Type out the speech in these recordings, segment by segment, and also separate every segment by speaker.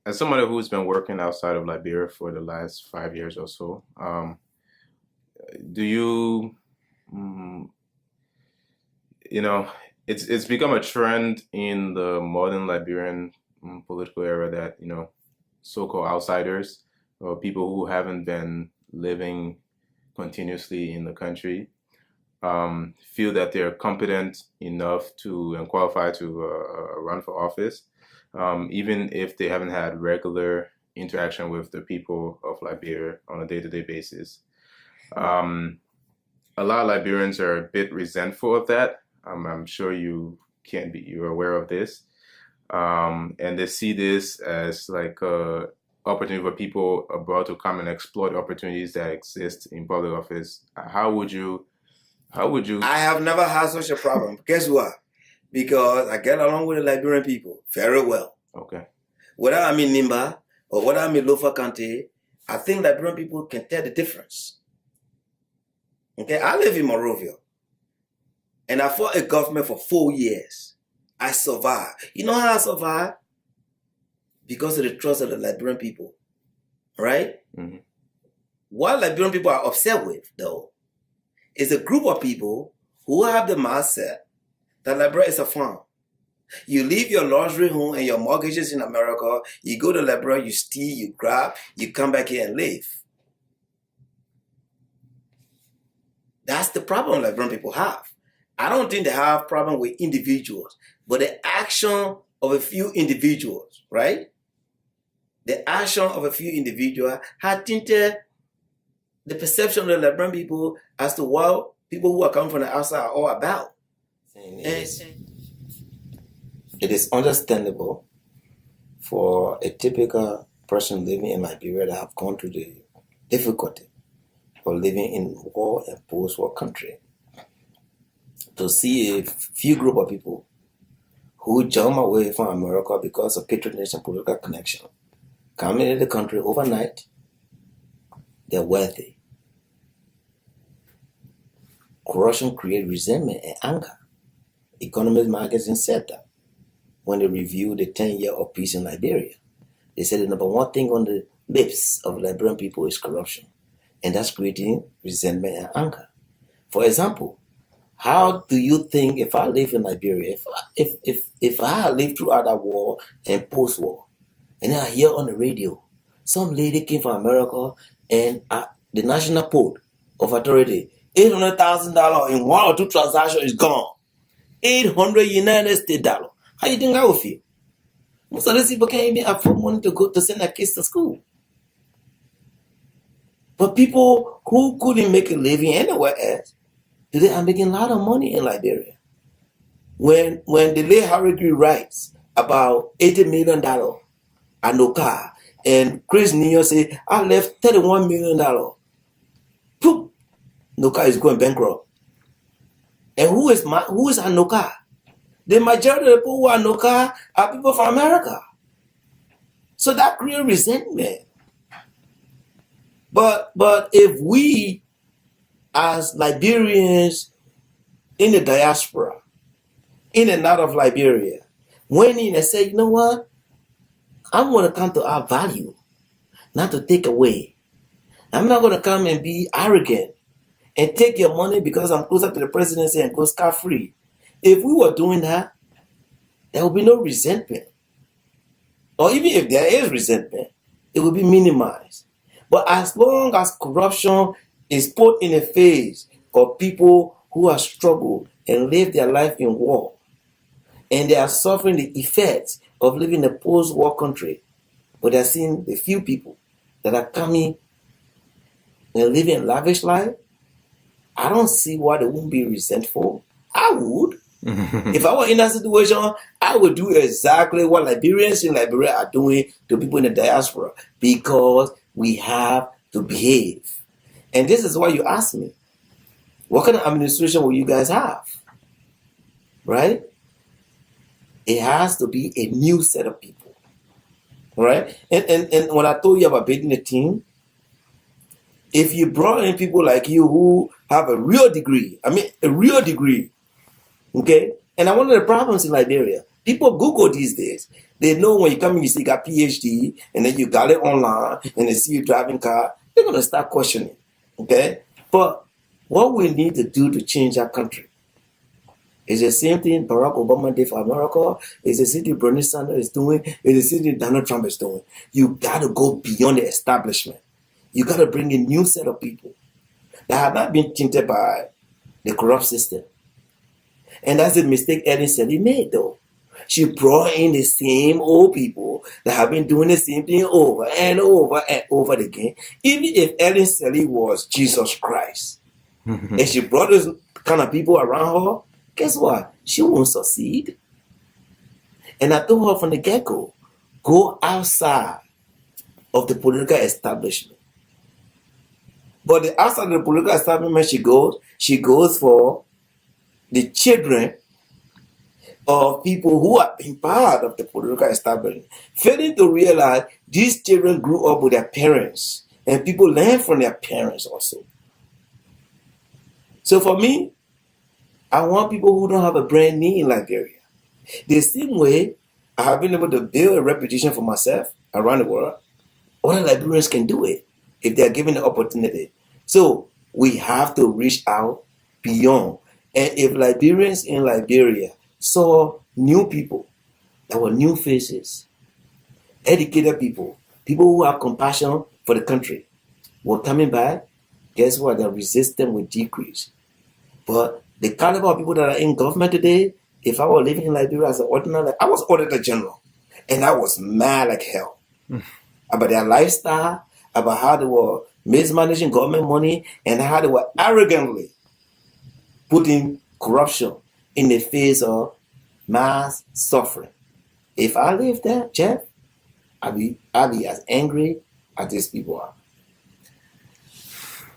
Speaker 1: as somebody who's been working outside of Liberia for the last 5 years or so, do you, mm, you know, it's become a trend in the modern Liberian political era that, so-called outsiders or people who haven't been living continuously in the country feel that they're competent enough to and qualified to run for office, even if they haven't had regular interaction with the people of Liberia on a day-to-day basis. Um, a lot of Liberians are a bit resentful of that. I'm sure you're aware of this, and they see this as like a opportunity for people abroad to come and exploit opportunities that exist in public office. How would you?
Speaker 2: I have never had such a problem. Guess what? Because I get along with the Liberian people very well.
Speaker 1: Okay.
Speaker 2: Whether I'm in Nimba or whether I'm in Lofa County, I think Liberian people can tell the difference. Okay, I live in Monrovia, and I fought a government for 4 years. I survived. You know how I survived? Because of the trust of the Liberian people, right?
Speaker 1: Mm-hmm.
Speaker 2: What Liberian people are upset with, though, is a group of people who have the mindset that Liberia is a farm. You leave your luxury home and your mortgages in America, you go to Liberia, you steal, you grab, you come back here and live. That's the problem Liberian people have. I don't think they have problem with individuals, but the action of a few individuals, right? The action of a few individuals had tinted the perception of the Liberian people as to what people who are coming from the outside are all about. And it is understandable for a typical person living in Liberia that have gone through the difficulty of living in war and post-war country to see a few group of people who jump away from America because of patronage and political connection come into the country overnight. They're wealthy. Corruption creates resentment and anger. Economist magazine said that when they reviewed the 10 years of peace in Liberia. They said the number one thing on the lips of Liberian people is corruption. And that's creating resentment and anger. For example, how do you think if I live in Liberia, if I had lived throughout that war and post-war, and then I hear on the radio, some lady came from America and the national port of authority, $800,000 in one or two transactions is gone. 800 United States dollars. How you think I would feel? Most of these people can't even afford money to go to send their kids to school. But people who couldn't make a living anywhere else, they are making a lot of money in Liberia. When the late Harry writes about $80 million at no car, and Chris Neo say, I left $31 million. Poof! Noka is going bankrupt. And who is Anoka? The majority of the people who are Anoka are people from America. So that creates resentment. But if we, as Liberians in the diaspora, in and out of Liberia, went in and said, you know what? I'm going to come to our value, not to take away. I'm not going to come and be arrogant and take your money because I'm closer to the presidency and go scot-free. If we were doing that, there would be no resentment. Or even if there is resentment, it will be minimized. But as long as corruption is put in the face of people who have struggled and lived their life in war, and they are suffering the effects of living in a post-war country, but they're seeing the few people that are coming and living a lavish life, I don't see why they wouldn't be resentful. I would. If I were in that situation, I would do exactly what Liberians in Liberia are doing to people in the diaspora, because we have to behave. And this is why you asked me, what kind of administration will you guys have? Right? It has to be a new set of people. Right? And when I told you about building a team, if you brought in people like you who have a real degree, okay? And one of the problems in Liberia, People Google these days. They know when you come in, you see you got PhD, and then you got it online, and they see you driving car, they're gonna start questioning. Okay? But what we need to do to change our country is the same thing Barack Obama did for America, is the same thing Bernie Sanders is doing, is the same thing Donald Trump is doing. You gotta go beyond the establishment. You gotta bring a new set of people that have not been tainted by the corrupt system. And that's the mistake Ellen Sally made, though. She brought in the same old people that have been doing the same thing over and over and over again. Even if Ellen Sally was Jesus Christ, and she brought those kind of people around her, guess what? She won't succeed. And I told her from the get-go, go outside of the political establishment. But the outside of the political establishment she goes for the children of people who are in part of the political establishment, failing to realize these children grew up with their parents, and people learn from their parents also. So for me, I want people who don't have a brand name in Liberia. The same way I have been able to build a reputation for myself around the world, other Liberians can do it if they are given the opportunity. So we have to reach out beyond. And if Liberians in Liberia saw new people that were new faces, educated people, people who have compassion for the country, were coming back, guess what? The resistance will decrease. But the caliber of people that are in government today, if I were living in Liberia as an ordinary, I was Auditor General, and I was mad like hell about their lifestyle, about how they were mismanaging government money, and how they were arrogantly putting corruption in the face of mass suffering. If I live there, Jeff, I'll be as angry as these people are.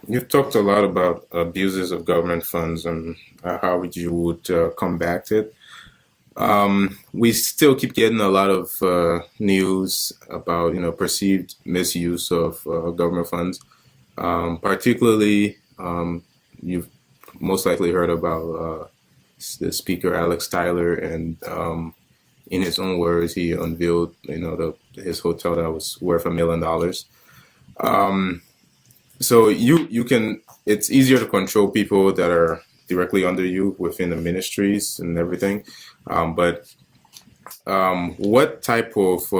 Speaker 1: You've talked a lot about abuses of government funds and how you would combat it. We still keep getting a lot of news about perceived misuse of government funds. Particularly, you've most likely heard about the Speaker Alex Tyler, and in his own words, he unveiled his hotel that was worth $1 million. So you can, it's easier to control people that are directly under you within the ministries and everything. But what type of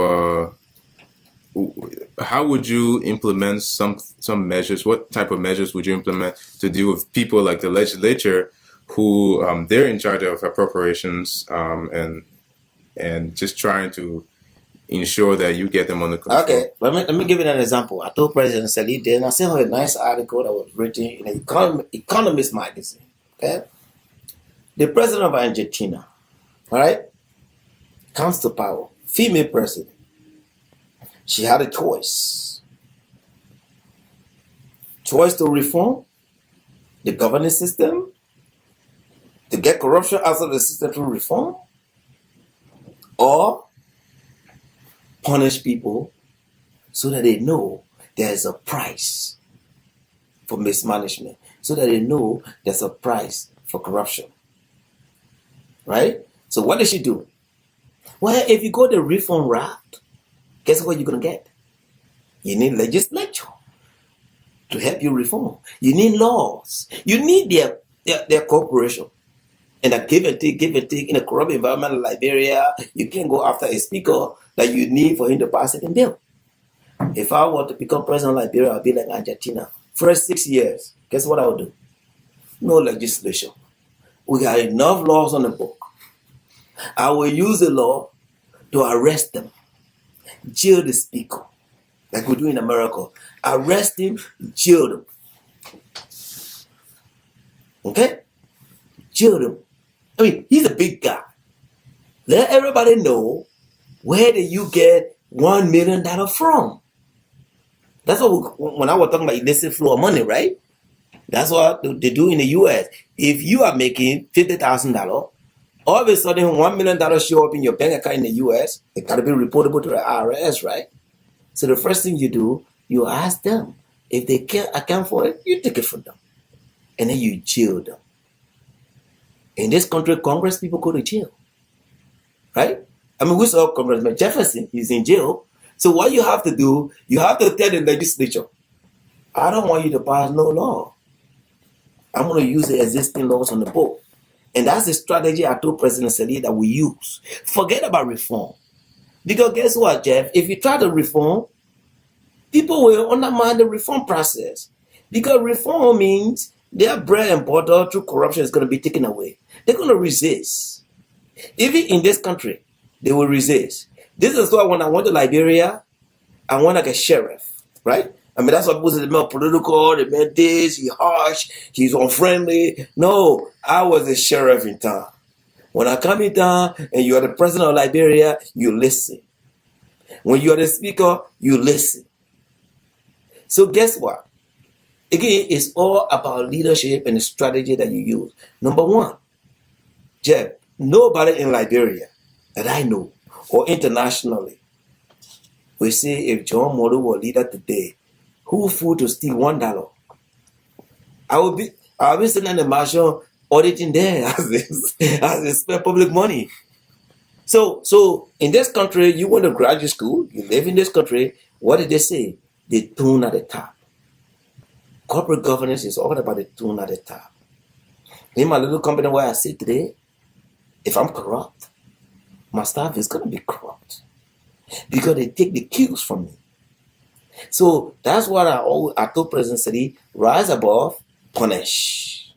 Speaker 1: how would you implement some measures? What type of measures would you implement to deal with people like the legislature, who they're in charge of appropriations and just trying to ensure that you get them under control?
Speaker 2: Okay, let me give you an example. I told President Salih then, I sent her a nice article that was written in an Economist magazine. Okay, the president of Argentina, all right, comes to power, female president. She had a choice to reform the governing system, to get corruption out of the system through reform, or punish people so that they know there's a price for mismanagement, so that they know there's a price for corruption. Right? So what did she do? Well, if you go the reform route, guess what you're going to get? You need legislature to help you reform. You need laws. You need their cooperation. In a give and take in a corrupt environment like Liberia, you can't go after a speaker that you need for him to pass it in bill. If I were to become president of Liberia, I'll be like Argentina. First 6 years, guess what I would do? No legislation. We got enough laws on the book. I will use the law to arrest them, jail the speaker, like we do in America. Arrest him, jail them. Okay? Jail them. I mean, he's a big guy. Let everybody know, where did you get $1 million from? That's what when I was talking about illicit flow of money, right? That's what they do in the U.S. If you are making $50,000, all of a sudden $1 million show up in your bank account in the U.S., it got to be reportable to the IRS, right? So the first thing you do, you ask them. If they can't account for it, you take it from them. And then you jail them. In this country, Congress people go to jail. right? I mean, we saw Congressman Jefferson, he's in jail. So what you have to do, you have to tell the legislature, I don't want you to pass no law. I'm going to use the existing laws on the book. And that's the strategy I told President Salih that we use. Forget about reform. Because guess what, Jeff? If you try to reform, people will undermine the reform process. Because reform means their bread and butter through corruption is going to be taken away. They're going to resist. Even in this country, they will resist. This is why when I went to Liberia, I went like a sheriff, right? I mean, that's what people say, the man political, the man this, he's harsh, he's unfriendly. No, I was a sheriff in town. When I come in town and you are the president of Liberia, you listen. When you are the speaker, you listen. So guess what? Again, it's all about leadership and the strategy that you use. Number one, Jeff, nobody in Liberia that I know or internationally will say if John Morlu were leader today, who food to steal $1? I'll be sitting in the marshal auditing there as they spend public money. So in this country, you went to graduate school, you live in this country, what did they say? The tune at the top. Corporate governance is all about the tune at the top. In my little company where I sit today, if I'm corrupt, my staff is going to be corrupt because they take the cues from me. So that's what I told President Salih, rise above, punish.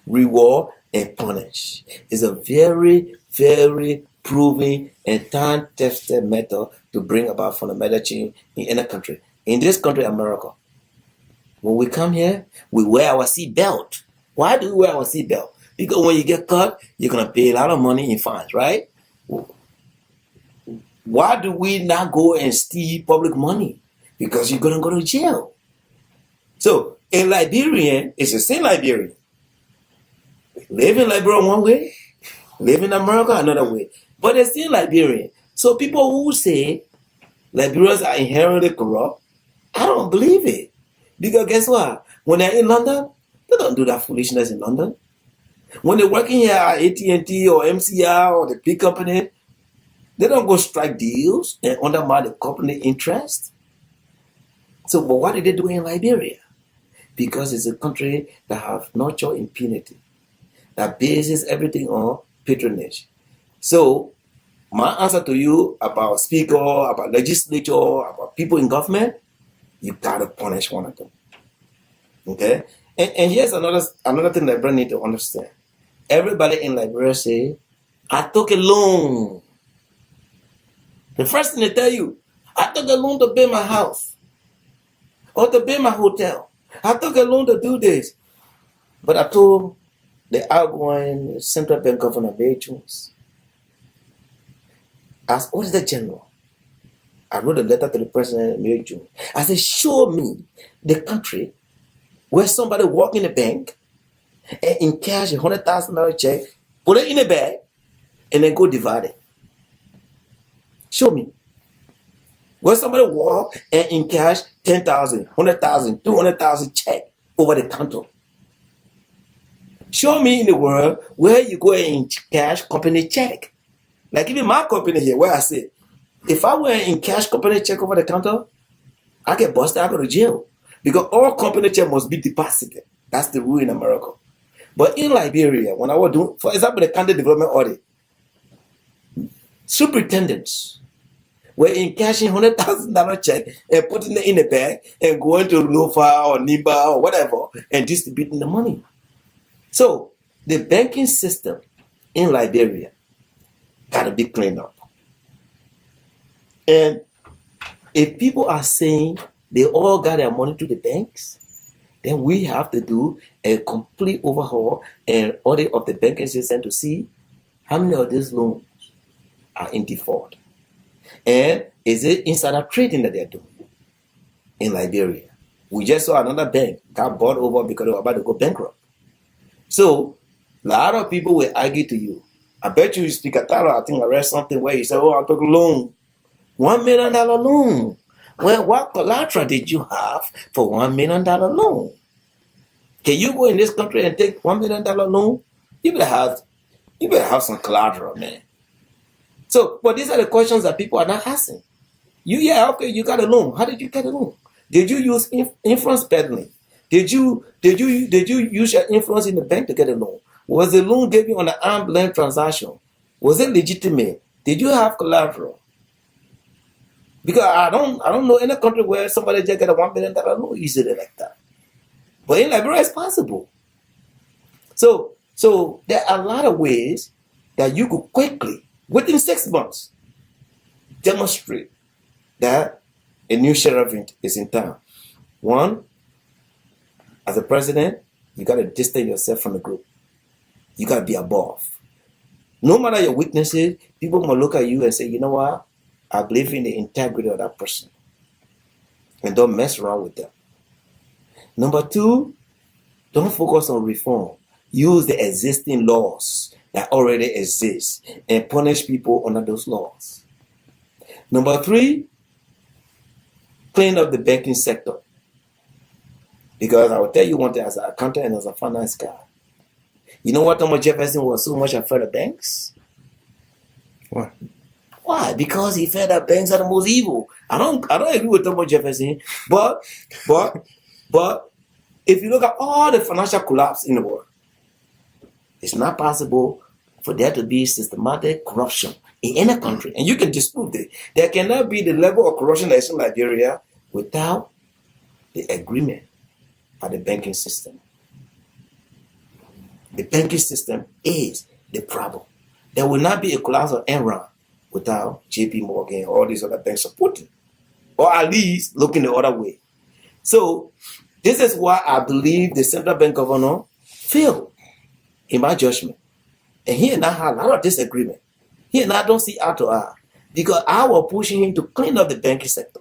Speaker 2: Reward and punish. It's a very, very proven and time-tested method to bring about fundamental change in any country. In this country, America, when we come here, we wear our seatbelt. Why do we wear our seatbelt? Because when you get caught, you're going to pay a lot of money in fines, right? Why do we not go and steal public money? Because you're going to go to jail. So a Liberian is the same Liberian. Live in Liberia one way, live in America another way. But they're still Liberian. So people who say Liberians are inherently corrupt, I don't believe it. Because guess what? When they're in London, they don't do that foolishness in London. When they're working here at AT&T or MCR or the big company, they don't go strike deals and undermine the company interest. So, but what did they do in Liberia? Because it's a country that have nurture impunity, that bases everything on patronage. So, my answer to you about speaker, about legislature, about people in government, you gotta punish one of them. Okay? And here's another thing that Brent need to understand. Everybody in Liberia say, I took a loan. The first thing they tell you, I took a loan to build my house or to build my hotel. I took a loan to do this. But I told the outgoing central bank governor, Bay Jones, as Auditor General, I wrote a letter to the president, Mary June. I said, show me the country where somebody walk in the bank and in cash $100,000 check, put it in a bag, and then go divide it. Show me. Where somebody walk and in cash 10,000, 100,000, 200,000 check over the counter. Show me in the world where you go in cash company check. Like even my company here, where I say, if I were in cash company check over the counter, I get busted, I go to jail. Because all company check must be deposited. That's the rule in America. But in Liberia, when I was doing, for example, the county development audit, superintendents were in cashing $100,000 check and putting it in a bag and going to Lofa or Nimba or whatever and distributing the money. So the banking system in Liberia gotta be cleaned up. And if people are saying they all got their money to the banks, then we have to do a complete overhaul and audit of the banking system to see how many of these loans are in default. And is it insider trading that they're doing in Liberia? We just saw another bank got bought over because they were about to go bankrupt. So a lot of people will argue to you. I bet you speak a Tyler, I think I read something where you said, oh, I took a loan. $1 million loan. Well, what collateral did you have for $1 million loan? Can you go in this country and take $1 million loan? You better have some collateral, man. So, but these are the questions that people are not asking. Okay, you got a loan. How did you get a loan? Did you use influence peddling? Did you use your influence in the bank to get a loan? Was the loan given on an arm's length transaction? Was it legitimate? Did you have collateral? Because I don't know any country where somebody just get a $1 million loan easily like that. But in Liberia, it's possible. So there are a lot of ways that you could quickly, within 6 months, demonstrate that a new sheriff is in town. One, as a president, you got to distance yourself from the group. You got to be above. No matter your weaknesses, people will look at you and say, you know what? I believe in the integrity of that person. And don't mess around with them. Number two, don't focus on reform. Use the existing laws that already exist and punish people under those laws. Number three, clean up the banking sector. Because I will tell you one thing, as an accountant and as a finance guy, you know what Thomas Jefferson was so much afraid of banks?
Speaker 1: Why?
Speaker 2: Why? Because he felt that banks are the most evil. I don't agree with Thomas Jefferson, but if you look at all the financial collapse in the world, it's not possible for there to be systematic corruption in any country. And you can disprove it. There cannot be the level of corruption that's in Liberia without the agreement of the banking system. The banking system is the problem. There will not be a collapse of Enron without JP Morgan or all these other banks supporting, or at least looking the other way. So this is why I believe the central bank governor failed, in my judgment. And he and I had a lot of disagreement. He and I don't see eye to eye because I was pushing him to clean up the banking sector.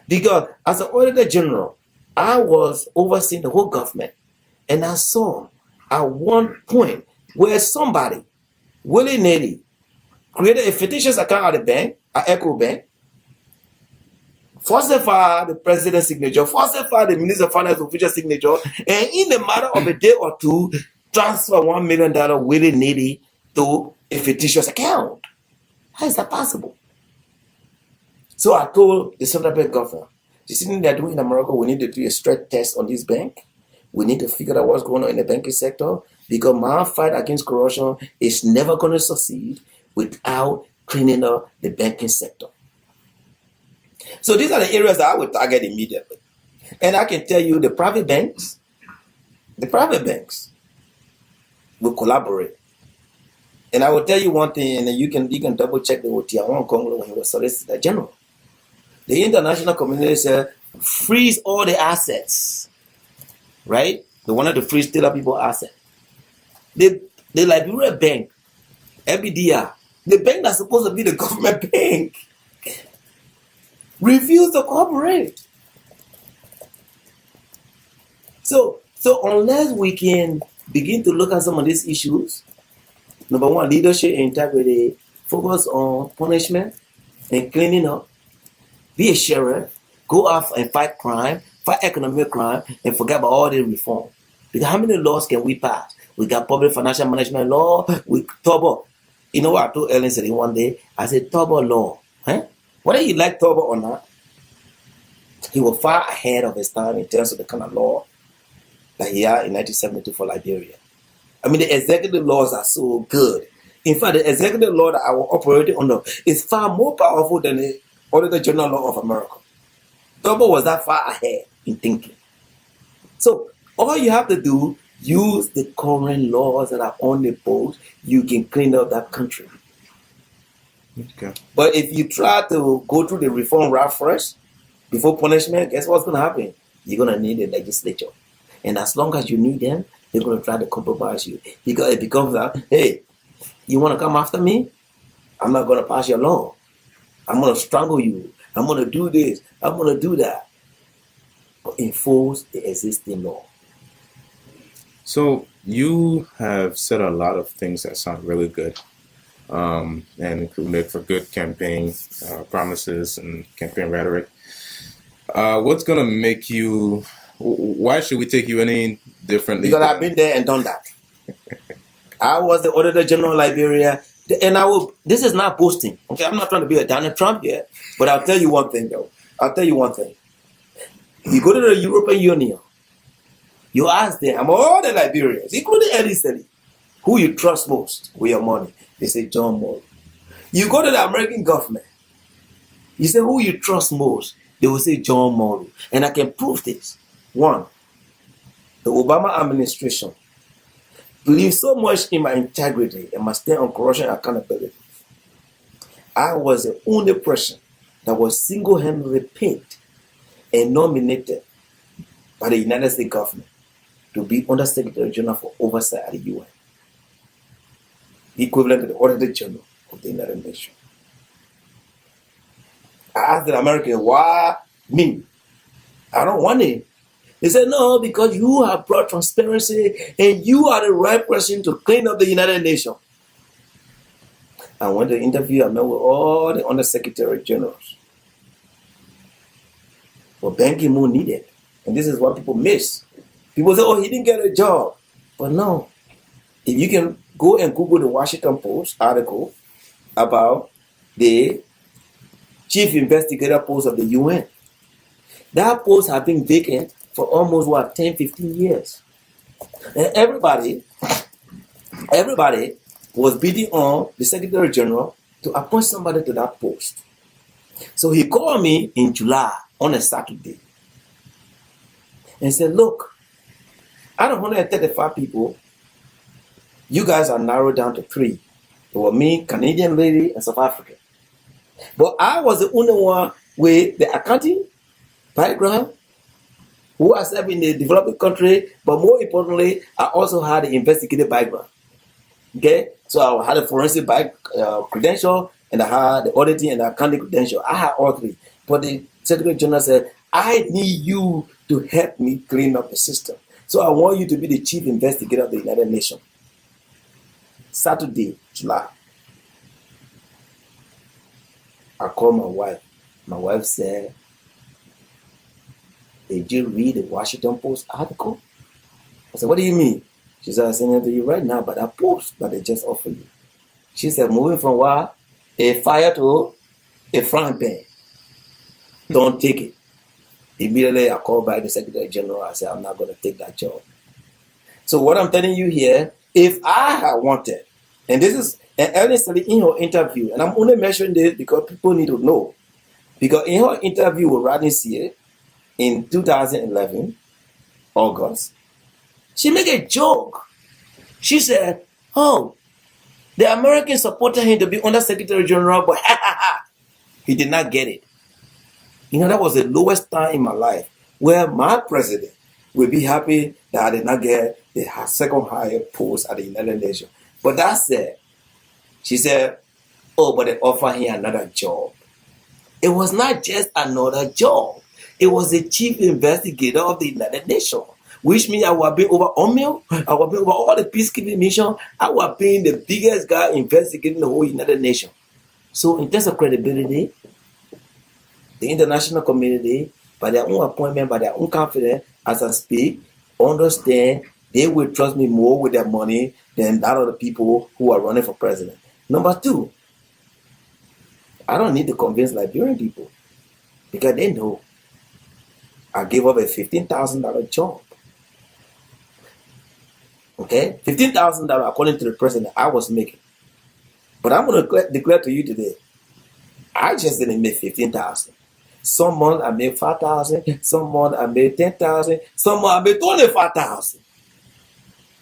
Speaker 2: Because as an auditor general, I was overseeing the whole government, and I saw at one point where somebody willy-nilly created a fictitious account at the bank, at Echo Bank, falsify the president's signature, falsify the minister of finance official signature, and in the matter of a day or two, transfer $1 million willy-nilly to a fictitious account. How is that possible? So I told the central bank governor, the thing they're doing in America, we need to do a stress test on this bank. We need to figure out what's going on in the banking sector, because my fight against corruption is never going to succeed without cleaning up the banking sector. So these are the areas that I would target immediately. And I can tell you the private banks will collaborate. And I will tell you one thing, and you can double check with Tiawan Congo when he was Solicitor General. The international community said, freeze all the assets, right? They wanted to freeze Taylor people assets. The Liberia Bank, FBDR, the bank that's supposed to be the government bank, refused to cooperate. So unless we can begin to look at some of these issues, number one, leadership and integrity, focus on punishment and cleaning up, be a sheriff, go out and fight crime, fight economic crime, and forget about all the reform. Because how many laws can we pass? We got public financial management law, we turbo. You know what I told Ellen Seri one day? I said, turbo law. Huh? Whether you like turbo or not, he was far ahead of his time in terms of the kind of law that he had in 1972 for Liberia. I mean, the executive laws are so good. In fact, the executive law that I was operating under is far more powerful than the Auditor General Law of America. Turbo was that far ahead in thinking. So all you have to do, use the current laws that are on the books. You can clean up that country.
Speaker 1: Okay.
Speaker 2: But if you try to go through the reform route first, before punishment, guess what's going to happen? You're going to need a legislature. And as long as you need them, they're going to try to compromise you. Because it becomes that, hey, you want to come after me? I'm not going to pass your law. I'm going to strangle you. I'm going to do this. I'm going to do that. But enforce the existing law.
Speaker 1: So you have said a lot of things that sound really good, and could make for good campaign promises and campaign rhetoric. What's going to make you? Why should we take you any differently?
Speaker 2: Because I've been there and done that. I was the Auditor General of Liberia And this is not boasting. Okay, I'm not trying to be a Donald Trump here, but I'll tell you one thing though. I'll tell you one thing. You go to the European Union, you ask them, all the Liberians, including Eddie, who you trust most with your money. They say John Morlu. You go to the American government, you say who you trust most, they will say John Morlu. And I can prove this. One, the Obama administration believes so much in my integrity and my stand on corruption and accountability. I was the only person that was single-handedly picked and nominated by the United States government to be Undersecretary General for Oversight at the UN, equivalent to the Auditor General of the United Nations. I asked the Americans, why me? I don't want it. They said, no, because you have brought transparency and you are the right person to clean up the United Nations. I went to the interview, I met with all the Undersecretary Generals. But Ban Ki-moon needed. And this is what people miss. People say, oh, he didn't get a job. But no. If you can go and Google the Washington Post article about the chief investigator post of the UN, that post has been vacant for almost 10, 15 years. And everybody was beating on the Secretary General to appoint somebody to that post. So he called me in July on a Saturday and said, look, out of 135 people, you guys are narrowed down to 3. It was me, Canadian lady, and South African. But I was the only one with the accounting background, who has served in the developing country, but more importantly, I also had the investigative background. Okay, so I had a forensic credential, and I had the auditing and the accounting credential. I had all 3. But the Secretary General said, I need you to help me clean up the system. So I want you to be the chief investigator of the United Nations. Saturday, July. I called my wife. My wife said, did you read the Washington Post article? I said, what do you mean? She said, I'm sending it to you right now, but that post that they just offered you. She said, moving from what? A fire to a frying pan. Don't take it. Immediately, I called back the Secretary General. I said, I'm not going to take that job. So what I'm telling you here, if I had wanted, and this is an earnest in her interview, and I'm only mentioning this because people need to know, because in her interview with Rodney Sear in 2011, August, she made a joke. She said, oh, the Americans supported him to be Undersecretary General, but he did not get it. You know, that was the lowest time in my life where my president will be happy that I did not get the second highest post at the United Nations. But that said, she said, oh, but they offered him another job. It was not just another job. It was the chief investigator of the United Nations, which means I was being over UNMIL, I was being over all the peacekeeping mission, I was being the biggest guy investigating the whole United Nations. So in terms of credibility, the international community, by their own appointment, by their own confidence, as I speak, understand they will trust me more with their money than that of the people who are running for president. Number 2, I don't need to convince Liberian people because they know I gave up a $15,000 job. Okay? $15,000 according to the president I was making. But I'm going to declare to you today, I just didn't make $15,000. Some months I made $5,000, some months I made $10,000, some months I made $25,000.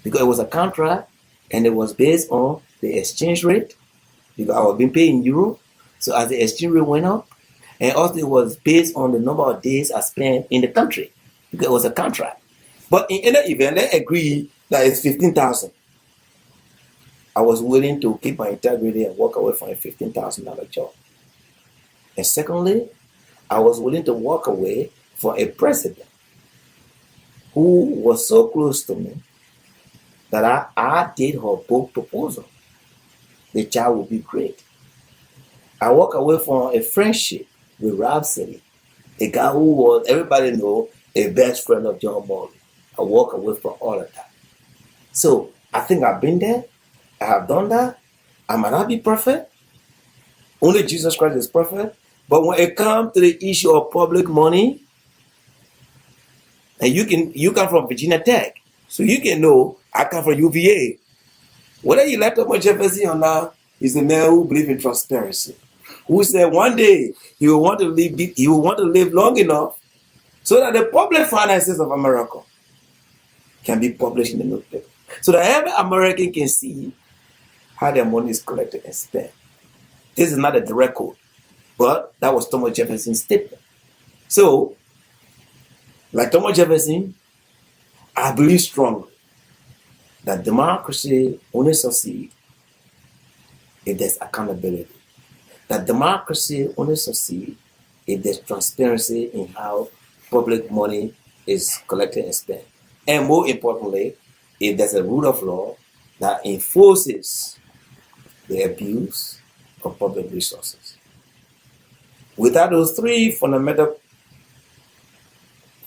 Speaker 2: Because it was a contract and it was based on the exchange rate. Because I was being paid in euro. So as the exchange rate went up, and also it was based on the number of days I spent in the country. Because it was a contract. But in any event, they agreed that it's $15,000. I was willing to keep my integrity and walk away from a $15,000 job. And secondly, I was willing to walk away from a president who was so close to me that I did her book proposal. The child would be great. I walk away from a friendship with Rob City, a guy who was, everybody know, a best friend of John Morlu. I walk away from all of that. So I think I've been there. I have done that. I might not be perfect. Only Jesus Christ is perfect. But when it comes to the issue of public money, and you come from Virginia Tech, so you can know I come from UVA. Whether you like Thomas Jefferson or not, he's a man who believes in transparency. Who said one day he will want to live long enough so that the public finances of America can be published in the newspaper. So that every American can see how their money is collected and spent. This is not a direct quote, but that was Thomas Jefferson's statement. So, like Thomas Jefferson, I believe strongly that democracy only succeeds if there's accountability. That democracy only succeeds if there's transparency in how public money is collected and spent. And more importantly, if there's a rule of law that enforces the abuse of public resources. Without those three fundamental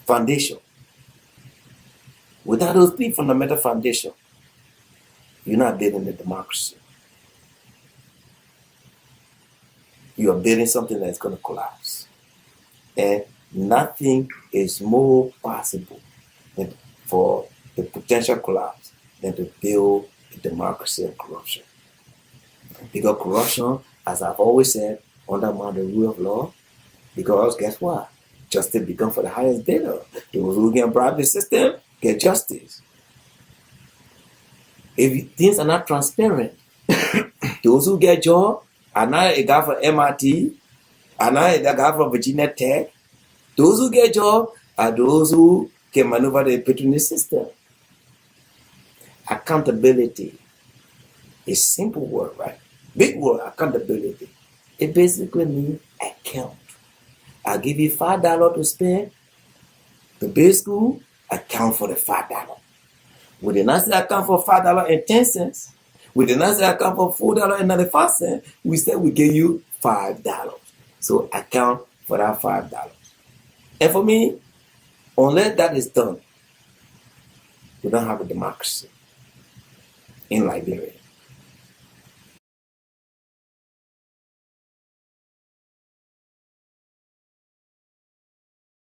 Speaker 2: foundations, you're not building a democracy. You are building something that's going to collapse. And nothing is more possible for the potential collapse than to build a democracy and corruption. Because corruption, as I've always said, undermines the rule of law. Because guess what? Justice becomes for the highest bidder. Those who can bribe the system get justice. If things are not transparent, those who get job are not a guy from MIT, are not a guy from Virginia Tech. Those who get job are those who can maneuver the patronage system. Accountability is simple word, right? Big word, accountability. It basically means account. I give you $5 to spend. The base school, account for the $5. We did not say account for $5.10. We did not say account for $4.95. We said we gave you $5. So account for that $5. And for me, unless that is done, we don't have a democracy in Liberia.